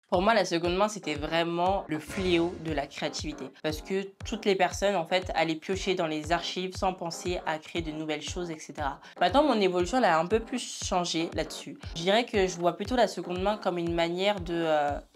Pour moi, la seconde main, c'était vraiment le fléau de la créativité. Parce que toutes les personnes, en fait, allaient piocher dans les archives sans penser à créer de nouvelles choses, etc. Maintenant, mon évolution, elle a un peu plus changé là-dessus. Je dirais que je vois plutôt la seconde main comme une manière de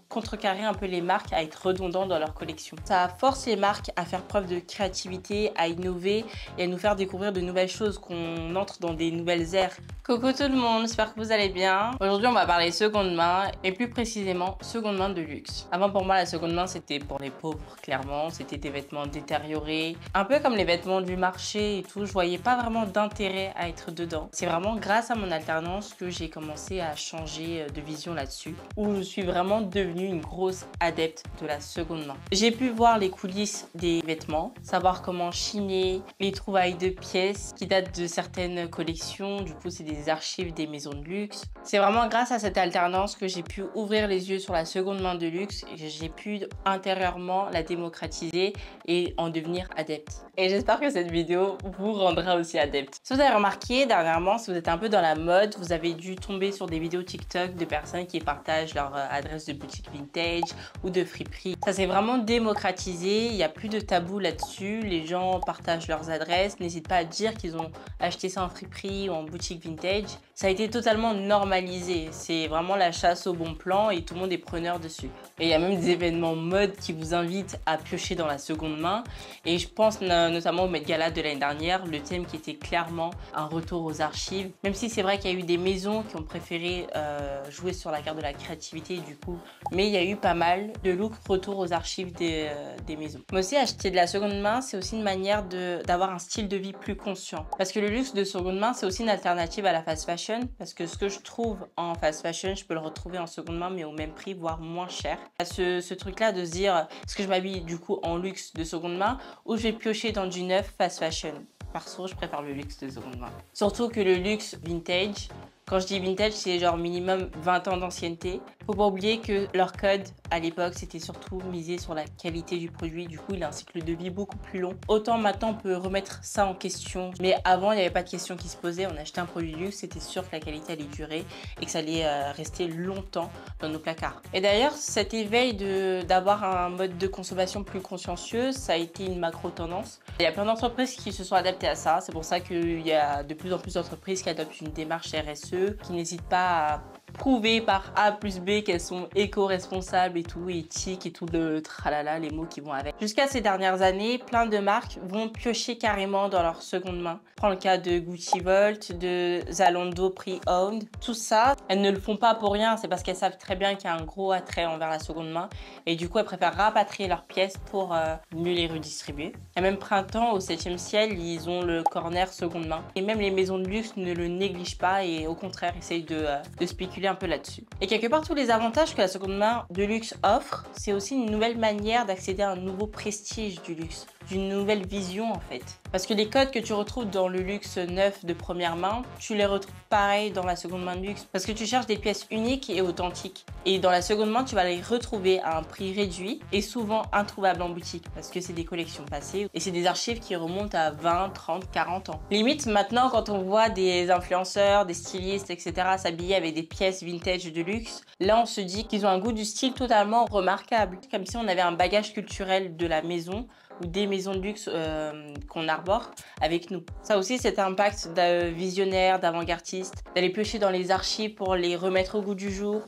contrecarrer un peu les marques à être redondants dans leur collection. Ça force les marques à faire preuve de créativité, à innover et à nous faire découvrir de nouvelles choses, qu'on entre dans des nouvelles ères. Coucou tout le monde, j'espère que vous allez bien. Aujourd'hui, on va parler seconde main et plus précisément seconde main de luxe. Avant, pour moi, la seconde main, c'était pour les pauvres, clairement. C'était des vêtements détériorés, un peu comme les vêtements du marché et tout. Je voyais pas vraiment d'intérêt à être dedans. C'est vraiment grâce à mon alternance que j'ai commencé à changer de vision là-dessus, où je suis vraiment devenue une grosse adepte de la seconde main. J'ai pu voir les coulisses des vêtements, savoir comment chiner, les trouvailles de pièces qui datent de certaines collections. Du coup, c'est des archives des maisons de luxe. C'est vraiment grâce à cette alternance que j'ai pu ouvrir les yeux sur la seconde main de luxe et j'ai pu intérieurement la démocratiser et en devenir adepte. Et j'espère que cette vidéo vous rendra aussi adepte. Si vous avez remarqué dernièrement, si vous êtes un peu dans la mode, vous avez dû tomber sur des vidéos TikTok de personnes qui partagent leur adresse de boutique vintage ou de friperie. Ça s'est vraiment démocratisé, il n'y a plus de tabou là-dessus, les gens partagent leurs adresses, n'hésitent pas à dire qu'ils ont acheté ça en friperie ou en boutique vintage. Ça a été totalement normalisé, c'est vraiment la chasse au bon plan et tout le monde est preneur dessus. Et il y a même des événements mode qui vous invitent à piocher dans la seconde main et je pense notamment au Met Gala de l'année dernière, le thème qui était clairement un retour aux archives, même si c'est vrai qu'il y a eu des maisons qui ont préféré jouer sur la carte de la créativité du coup, mais il y a eu pas mal de looks retour aux archives des maisons. Mais aussi acheter de la seconde main, c'est aussi une manière d'avoir un style de vie plus conscient. Parce que le luxe de seconde main, c'est aussi une alternative à la fast fashion. Parce que ce que je trouve en fast fashion, je peux le retrouver en seconde main, mais au même prix, voire moins cher. Ce truc-là de se dire, est-ce que je m'habille du coup en luxe de seconde main ou je vais piocher dans du neuf fast fashion? Perso, je préfère le luxe de seconde main. Surtout que le luxe vintage, quand je dis vintage, c'est genre minimum 20 ans d'ancienneté. Faut pas oublier que leur code à l'époque, c'était surtout misé sur la qualité du produit. Du coup, il a un cycle de vie beaucoup plus long. Autant maintenant, on peut remettre ça en question. Mais avant, il n'y avait pas de question qui se posait. On achetait un produit luxe, c'était sûr que la qualité allait durer et que ça allait rester longtemps dans nos placards. Et d'ailleurs, cet éveil d'avoir un mode de consommation plus consciencieux, ça a été une macro tendance. Il y a plein d'entreprises qui se sont adaptées à ça. C'est pour ça qu'il y a de plus en plus d'entreprises qui adoptent une démarche RSE, qui n'hésitent pas à prouver par A plus B qu'elles sont éco-responsables et tout, éthiques et tout le tralala, les mots qui vont avec. Jusqu'à ces dernières années, plein de marques vont piocher carrément dans leur seconde main. Prends le cas de Gucci Vault, de Zalando Pre-Owned. Tout ça, elles ne le font pas pour rien, c'est parce qu'elles savent très bien qu'il y a un gros attrait envers la seconde main et du coup elles préfèrent rapatrier leurs pièces pour mieux les redistribuer. Et même Printemps, au 7e ciel, ils ont le corner seconde main. Et même les maisons de luxe ne le négligent pas et au contraire essayent de spéculer un peu là-dessus. Et quelque part, tous les avantages que la seconde main de luxe offre, c'est aussi une nouvelle manière d'accéder à un nouveau prestige du luxe, d'une nouvelle vision en fait. Parce que les codes que tu retrouves dans le luxe neuf de première main, tu les retrouves pareil dans la seconde main de luxe. Parce que tu cherches des pièces uniques et authentiques. Et dans la seconde main, tu vas les retrouver à un prix réduit et souvent introuvables en boutique. Parce que c'est des collections passées et c'est des archives qui remontent à 20, 30, 40 ans. Limite, maintenant, quand on voit des influenceurs, des stylistes, etc. s'habiller avec des pièces vintage de luxe, là on se dit qu'ils ont un goût du style totalement remarquable, comme si on avait un bagage culturel de la maison ou des maisons de luxe qu'on arbore avec nous. Ça aussi, cet impact visionnaire, d'avant-gardiste, d'aller piocher dans les archives pour les remettre au goût du jour.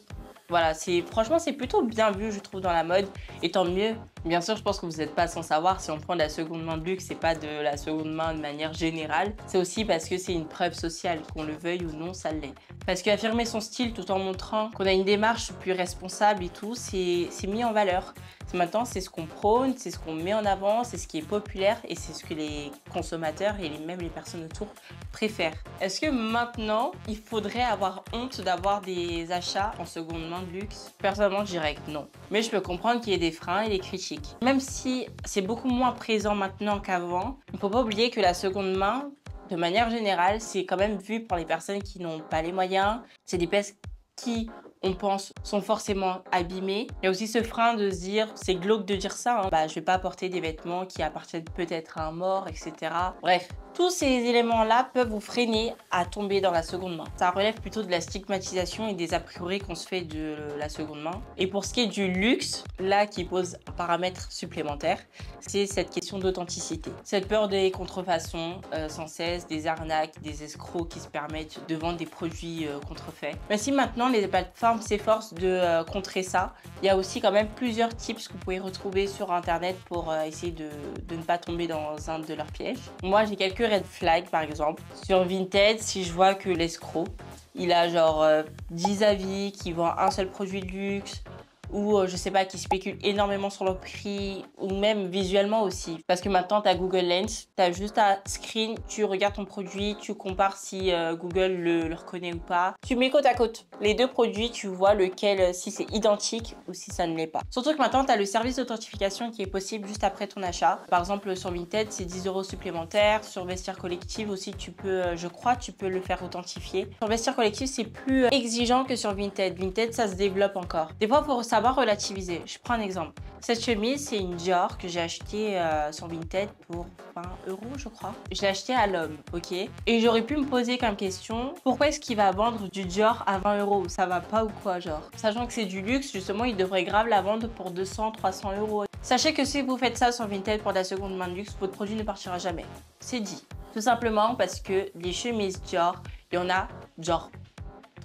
Voilà, franchement, c'est plutôt bien vu, je trouve, dans la mode, et tant mieux. Bien sûr, je pense que vous n'êtes pas sans savoir, si on prend de la seconde main de luxe, c'est pas de la seconde main de manière générale. C'est aussi parce que c'est une preuve sociale, qu'on le veuille ou non, ça l'est. Parce qu'affirmer son style tout en montrant qu'on a une démarche plus responsable et tout, c'est mis en valeur. Maintenant, c'est ce qu'on prône, c'est ce qu'on met en avant, c'est ce qui est populaire et c'est ce que les consommateurs et même les personnes autour préfèrent. Est-ce que maintenant, il faudrait avoir honte d'avoir des achats en seconde main de luxe? Personnellement, je dirais que non. Mais je peux comprendre qu'il y ait des freins et des critiques. Même si c'est beaucoup moins présent maintenant qu'avant, il ne faut pas oublier que la seconde main, de manière générale, c'est quand même vu par les personnes qui n'ont pas les moyens. C'est des pièces qui, on pense, sont forcément abîmés. Il y a aussi ce frein de se dire, c'est glauque de dire ça, hein, bah, je vais pas porter des vêtements qui appartiennent peut-être à un mort, etc. Bref, Tous ces éléments-là peuvent vous freiner à tomber dans la seconde main. Ça relève plutôt de la stigmatisation et des a priori qu'on se fait de la seconde main. Et pour ce qui est du luxe, là qui pose un paramètre supplémentaire, c'est cette question d'authenticité. Cette peur des contrefaçons sans cesse, des arnaques, des escrocs qui se permettent de vendre des produits contrefaits. Mais si maintenant les plateformes s'efforcent de contrer ça, il y a aussi quand même plusieurs tips que vous pouvez retrouver sur internet pour essayer de ne pas tomber dans un de leurs pièges. Moi j'ai quelques red flags par exemple. Sur Vinted, si je vois que l'escroc, il a genre 10 avis, qui vend un seul produit de luxe, ou je sais pas, qui spéculent énormément sur le prix, ou même visuellement aussi. Parce que maintenant, tu as Google Lens, tu as juste à screen, tu regardes ton produit, tu compares si Google le reconnaît ou pas. Tu mets côte à côte les deux produits, tu vois lequel, si c'est identique ou si ça ne l'est pas. Surtout que maintenant, tu as le service d'authentification qui est possible juste après ton achat. Par exemple, sur Vinted, c'est 10 € supplémentaires. Sur Vestiaire Collective aussi, tu peux, je crois, tu peux le faire authentifier. Sur Vestiaire Collective, c'est plus exigeant que sur Vinted. Vinted, ça se développe encore. Des fois, il faut savoir relativiser. Je prends un exemple. Cette chemise, c'est une Dior que j'ai achetée sur Vinted pour 20 € je crois. Je l'ai achetée à l'homme, ok? Et j'aurais pu me poser comme question, pourquoi est-ce qu'il va vendre du Dior à 20 €? Ça va pas ou quoi, genre? Sachant que c'est du luxe, justement, il devrait grave la vendre pour 200-300 €. Sachez que si vous faites ça sur Vinted pour de la seconde main de luxe, votre produit ne partira jamais. C'est dit. Tout simplement parce que les chemises Dior, il y en a genre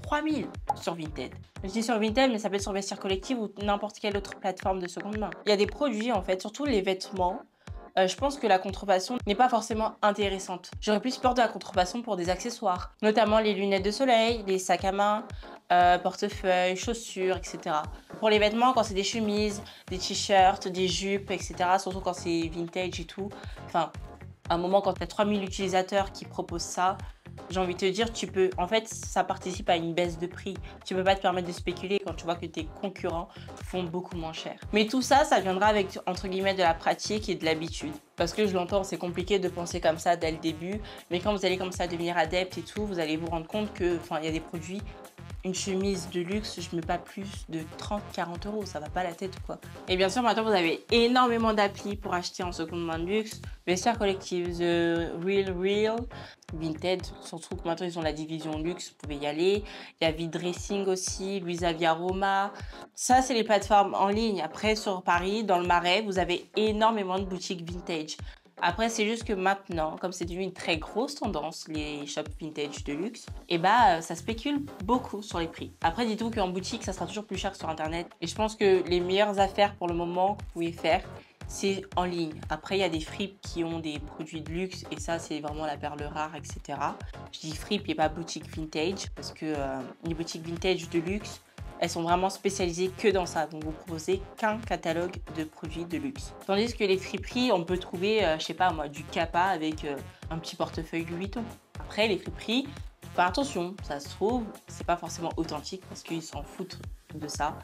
3000 sur Vinted. Je dis sur Vinted, mais ça peut être sur Vestiaire Collective ou n'importe quelle autre plateforme de seconde main. Il y a des produits, en fait, surtout les vêtements. Je pense que la contrefaçon n'est pas forcément intéressante. J'aurais plus peur de la contrefaçon pour des accessoires, notamment les lunettes de soleil, les sacs à main, portefeuilles, chaussures, etc. Pour les vêtements, quand c'est des chemises, des t-shirts, des jupes, etc., surtout quand c'est vintage et tout, enfin, à un moment, quand tu as 3000 utilisateurs qui proposent ça, j'ai envie de te dire, tu peux, en fait, ça participe à une baisse de prix. Tu peux pas te permettre de spéculer quand tu vois que tes concurrents font beaucoup moins cher. Mais tout ça, ça viendra avec, entre guillemets, de la pratique et de l'habitude. Parce que je l'entends, c'est compliqué de penser comme ça dès le début. Mais quand vous allez comme ça devenir adepte et tout, vous allez vous rendre compte que, enfin, il y a des produits. Une chemise de luxe, je mets pas plus de 30-40 €, ça va pas la tête ou quoi. Et bien sûr, maintenant, vous avez énormément d'applis pour acheter en seconde main de luxe. Vestiaire Collective, The Real, Vinted, surtout que maintenant, ils ont la division luxe, vous pouvez y aller. Il y a V-Dressing aussi, Luisa Via Roma. Ça, c'est les plateformes en ligne. Après, sur Paris, dans le Marais, vous avez énormément de boutiques vintage. Après, c'est juste que maintenant, comme c'est devenu une très grosse tendance, les shops vintage de luxe, et bah, ça spécule beaucoup sur les prix. Après, dites-vous qu'en boutique, ça sera toujours plus cher que sur Internet. Et je pense que les meilleures affaires pour le moment que vous pouvez faire, c'est en ligne. Après, il y a des fripes qui ont des produits de luxe et ça, c'est vraiment la perle rare, etc. Je dis fripe et pas boutique vintage parce que les boutiques vintage de luxe, elles sont vraiment spécialisées que dans ça. Donc, vous proposez qu'un catalogue de produits de luxe. Tandis que les friperies, on peut trouver, je sais pas moi, du Kappa avec un petit portefeuille Louis Vuitton. Après, les friperies, faut faire attention. Ça se trouve, c'est pas forcément authentique parce qu'ils s'en foutent de ça.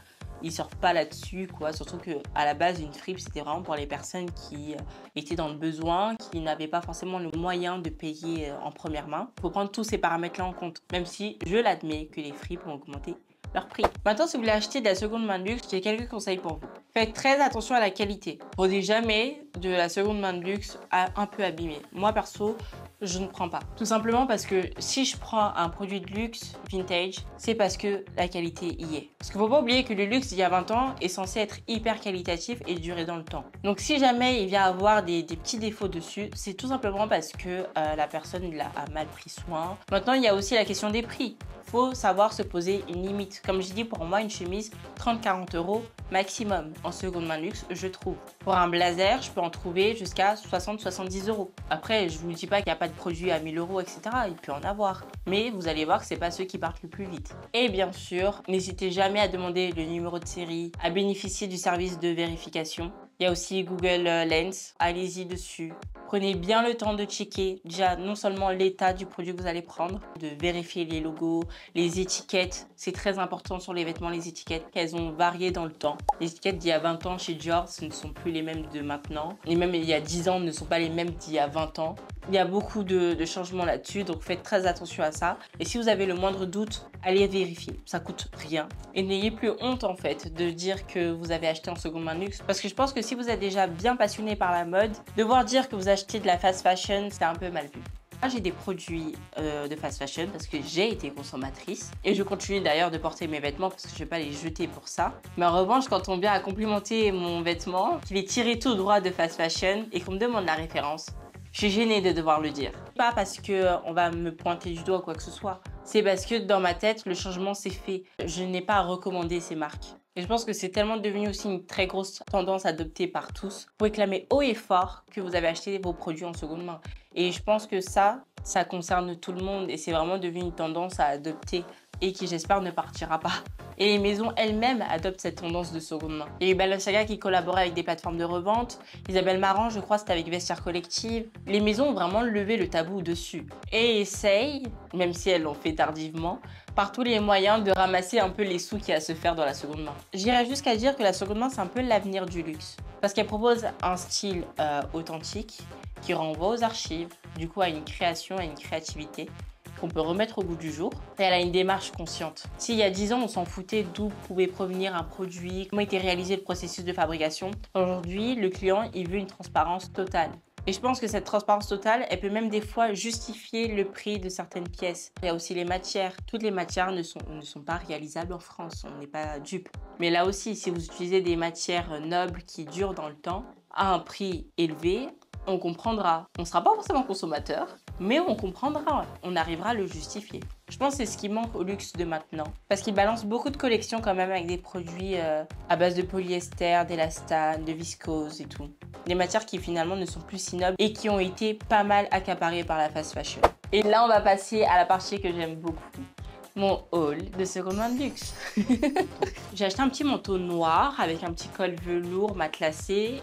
Ils sortent pas là-dessus, quoi. Surtout que à la base, une fripe, c'était vraiment pour les personnes qui étaient dans le besoin, qui n'avaient pas forcément le moyen de payer en première main. Il faut prendre tous ces paramètres-là en compte. Même si, je l'admets, que les fripes ont augmenté leur prix. Maintenant, si vous voulez acheter de la seconde main de luxe, j'ai quelques conseils pour vous. Faites très attention à la qualité. Prenez jamais de la seconde main de luxe un peu abîmée. Moi, perso, je ne prends pas. Tout simplement parce que si je prends un produit de luxe vintage, c'est parce que la qualité y est. Parce qu'il ne faut pas oublier que le luxe il y a 20 ans est censé être hyper qualitatif et durer dans le temps. Donc si jamais il vient avoir des petits défauts dessus, c'est tout simplement parce que la personne a mal pris soin. Maintenant, il y a aussi la question des prix. Faut savoir se poser une limite. Comme je dis, pour moi, une chemise, 30-40 € maximum en seconde main luxe, je trouve. Pour un blazer, je peux en trouver jusqu'à 60-70 €. Après, je vous dis pas qu'il n'y a pas de produit à 1000 €, etc. Il peut en avoir. Mais vous allez voir que c'est pas ceux qui partent le plus vite. Et bien sûr, n'hésitez jamais à demander le numéro de série, à bénéficier du service de vérification. Il y a aussi Google Lens, allez-y dessus. Prenez bien le temps de checker déjà non seulement l'état du produit que vous allez prendre, de vérifier les logos, les étiquettes. C'est très important sur les vêtements, les étiquettes, qu'elles ont varié dans le temps. Les étiquettes d'il y a 20 ans chez Dior, ce ne sont plus les mêmes de maintenant. Et même il y a 10 ans ne sont pas les mêmes d'il y a 20 ans. Il y a beaucoup de changements là-dessus, donc faites très attention à ça. Et si vous avez le moindre doute, allez vérifier. Ça coûte rien. Et n'ayez plus honte en fait de dire que vous avez acheté en seconde main luxe. Parce que je pense que si vous êtes déjà bien passionné par la mode, devoir dire que vous achetez de la fast fashion, c'est un peu mal vu. J'ai des produits de fast fashion parce que j'ai été consommatrice et je continue d'ailleurs de porter mes vêtements parce que je ne vais pas les jeter pour ça. Mais en revanche, quand on vient à complimenter mon vêtement, qu'il est tiré tout droit de fast fashion et qu'on me demande la référence, je suis gênée de devoir le dire. Pas parce qu'on va me pointer du doigt ou quoi que ce soit. C'est parce que dans ma tête, le changement s'est fait. Je n'ai pas à recommander ces marques. Et je pense que c'est tellement devenu aussi une très grosse tendance adoptée par tous. Vous réclamez haut et fort que vous avez acheté vos produits en seconde main. Et je pense que ça concerne tout le monde et c'est vraiment devenu une tendance à adopter et qui, j'espère, ne partira pas. Et les maisons elles-mêmes adoptent cette tendance de seconde main. Il y a eu Balenciaga qui collaborait avec des plateformes de revente. Isabelle Marant, je crois, c'était avec Vestiaire Collective. Les maisons ont vraiment levé le tabou dessus. Et essayent, même si elles l'ont fait tardivement, par tous les moyens de ramasser un peu les sous qu'il y a à se faire dans la seconde main. J'irais jusqu'à dire que la seconde main, c'est un peu l'avenir du luxe. Parce qu'elle propose un style authentique qui renvoie aux archives, du coup à une création, à une créativité qu'on peut remettre au goût du jour. Et elle a une démarche consciente. S'il y a 10 ans, on s'en foutait d'où pouvait provenir un produit, comment était réalisé le processus de fabrication, aujourd'hui, le client, il veut une transparence totale. Et je pense que cette transparence totale, elle peut même des fois justifier le prix de certaines pièces. Il y a aussi les matières. Toutes les matières ne sont pas réalisables en France, on n'est pas dupe. Mais là aussi, si vous utilisez des matières nobles qui durent dans le temps, à un prix élevé, on comprendra. On ne sera pas forcément consommateur, mais on comprendra. On arrivera à le justifier. Je pense que c'est ce qui manque au luxe de maintenant. Parce qu'il balance beaucoup de collections quand même avec des produits à base de polyester, d'élastane, de viscose et tout. Des matières qui finalement ne sont plus si nobles et qui ont été pas mal accaparées par la fast fashion. Et là, on va passer à la partie que j'aime beaucoup. Mon haul de seconde main de luxe. J'ai acheté un petit manteau noir avec un petit col velours matelassé.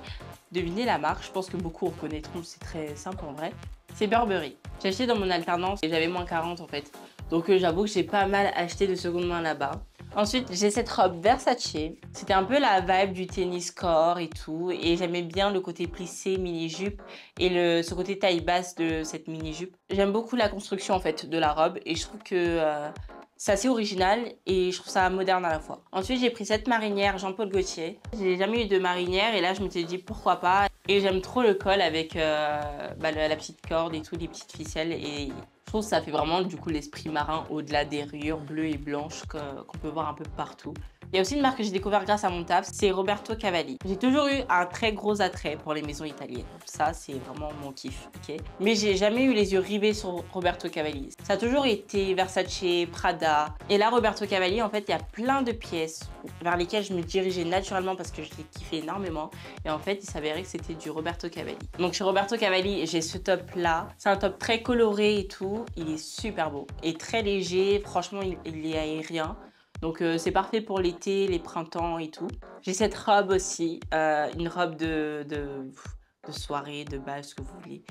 Devinez la marque, je pense que beaucoup reconnaîtront, c'est très simple en vrai. C'est Burberry. J'ai acheté dans mon alternance et j'avais moins 40 en fait. Donc j'avoue que j'ai pas mal acheté de seconde main là-bas. Ensuite, j'ai cette robe Versace. C'était un peu la vibe du tennis corps et tout. Et j'aimais bien le côté plissé, mini-jupe et ce côté taille basse de cette mini-jupe. J'aime beaucoup la construction en fait de la robe et je trouve que c'est assez original et je trouve ça moderne à la fois. Ensuite, j'ai pris cette marinière Jean-Paul Gaultier. J'ai jamais eu de marinière et là, je me suis dit pourquoi pas. Et j'aime trop le col avec la petite corde et tout, les petites ficelles. Et je trouve que ça fait vraiment du coup l'esprit marin au-delà des rayures bleues et blanches qu'on peut voir un peu partout. Il y a aussi une marque que j'ai découvert grâce à mon taf, c'est Roberto Cavalli. J'ai toujours eu un très gros attrait pour les maisons italiennes. Ça, c'est vraiment mon kiff, ok? Mais j'ai jamais eu les yeux rivés sur Roberto Cavalli. Ça a toujours été Versace, Prada. Et là, Roberto Cavalli, en fait, il y a plein de pièces vers lesquelles je me dirigeais naturellement parce que je les kiffais énormément. Et en fait, il s'avérait que c'était du Roberto Cavalli. Donc chez Roberto Cavalli, j'ai ce top-là. C'est un top très coloré et tout. Il est super beau et très léger. Franchement, il est aérien. Donc c'est parfait pour l'été, les printemps et tout. J'ai cette robe aussi, une robe de soirée, de bal, ce que vous voulez.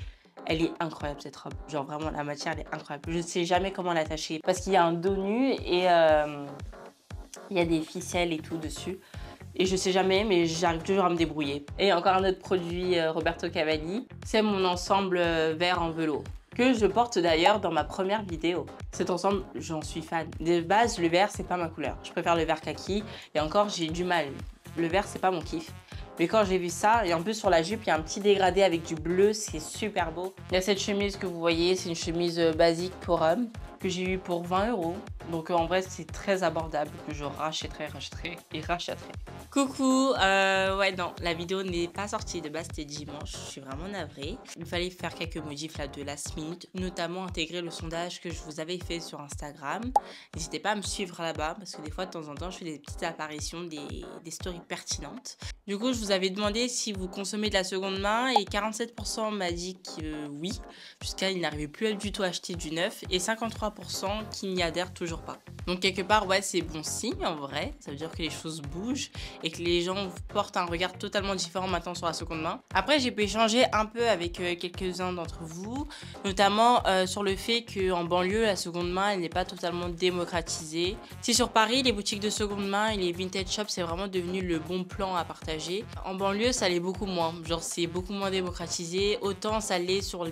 Elle est incroyable cette robe, genre vraiment la matière elle est incroyable. Je ne sais jamais comment l'attacher parce qu'il y a un dos nu et il y a des ficelles et tout dessus. Et je sais jamais, mais j'arrive toujours à me débrouiller. Et encore un autre produit Roberto Cavalli, c'est mon ensemble vert en velours. Que je porte d'ailleurs dans ma première vidéo. Cet ensemble, j'en suis fan. De base, le vert, c'est pas ma couleur. Je préfère le vert kaki. Et encore, j'ai du mal. Le vert, c'est pas mon kiff. Mais quand j'ai vu ça, et en plus sur la jupe, il y a un petit dégradé avec du bleu, c'est super beau. Il y a cette chemise que vous voyez, c'est une chemise basique pour homme, que j'ai eu pour 20 €. Donc en vrai, c'est très abordable, que je rachèterai et rachèterai. Coucou, ouais non, la vidéo n'est pas sortie de base, c'était dimanche, je suis vraiment navrée. Il fallait faire quelques modifs là de last minute, notamment intégrer le sondage que je vous avais fait sur Instagram. N'hésitez pas à me suivre là-bas, parce que des fois de temps en temps, je fais des petites apparitions, des stories pertinentes. Du coup, je vous avais demandé si vous consommez de la seconde main et 47% m'a dit que oui, jusqu'à il n'arrivait plus du tout à acheter du neuf et 53% qui n'y adhèrent toujours pas. Donc quelque part, ouais, c'est bon signe en vrai, ça veut dire que les choses bougent et que les gens portent un regard totalement différent maintenant sur la seconde main. Après, j'ai pu échanger un peu avec quelques-uns d'entre vous, notamment sur le fait qu'en banlieue, la seconde main, elle n'est pas totalement démocratisée. Si sur Paris, les boutiques de seconde main et les vintage shops, c'est vraiment devenu le bon plan à partager. En banlieue, ça l'est beaucoup moins. Genre, c'est beaucoup moins démocratisé. Autant ça l'est sur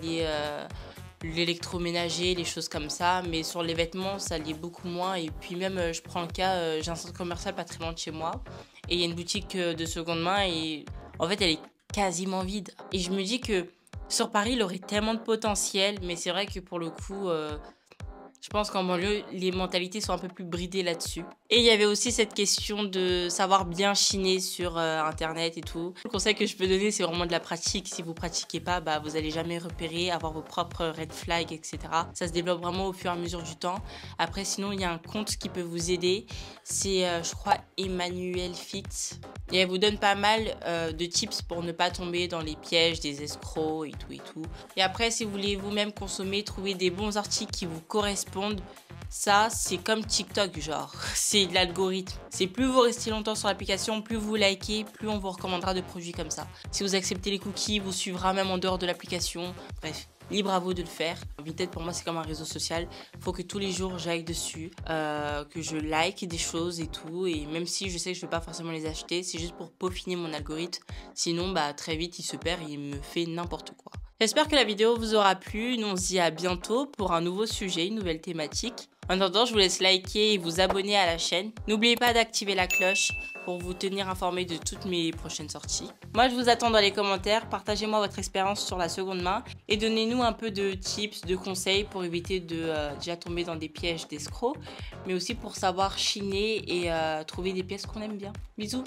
l'électroménager, les choses comme ça, mais sur les vêtements, ça l'est beaucoup moins. Et puis même, je prends le cas, j'ai un centre commercial pas très loin de chez moi, et il y a une boutique de seconde main, et en fait, elle est quasiment vide. Et je me dis que Sur Paris, il aurait tellement de potentiel, mais c'est vrai que pour le coup, je pense qu'en banlieue, les mentalités sont un peu plus bridées là-dessus. Et il y avait aussi cette question de savoir bien chiner sur Internet et tout. Le conseil que je peux donner, c'est vraiment de la pratique. Si vous pratiquez pas, bah, vous allez jamais repérer, avoir vos propres red flags, etc. Ça se développe vraiment au fur et à mesure du temps. Après, sinon, il y a un compte qui peut vous aider. C'est, je crois, Emmanuel Fit. Et elle vous donne pas mal de tips pour ne pas tomber dans les pièges des escrocs et tout et tout. Et après, si vous voulez vous-même consommer, trouver des bons articles qui vous correspondent, ça, c'est comme TikTok, genre. C'est de l'algorithme. C'est plus vous restez longtemps sur l'application, plus vous likez, plus on vous recommandera de produits comme ça. Si vous acceptez les cookies, vous suivra même en dehors de l'application. Bref, libre à vous de le faire. Vinted, pour moi, c'est comme un réseau social. Faut que tous les jours, j'aille dessus, que je like des choses et tout. Et même si je sais que je ne vais pas forcément les acheter, c'est juste pour peaufiner mon algorithme. Sinon, bah, très vite, il se perd et il me fait n'importe quoi. J'espère que la vidéo vous aura plu. Nous, on se dit à bientôt pour un nouveau sujet, une nouvelle thématique. En attendant, je vous laisse liker et vous abonner à la chaîne. N'oubliez pas d'activer la cloche pour vous tenir informé de toutes mes prochaines sorties. Moi, je vous attends dans les commentaires. Partagez-moi votre expérience sur la seconde main et donnez-nous un peu de tips, de conseils pour éviter de déjà tomber dans des pièges d'escrocs, mais aussi pour savoir chiner et trouver des pièces qu'on aime bien. Bisous!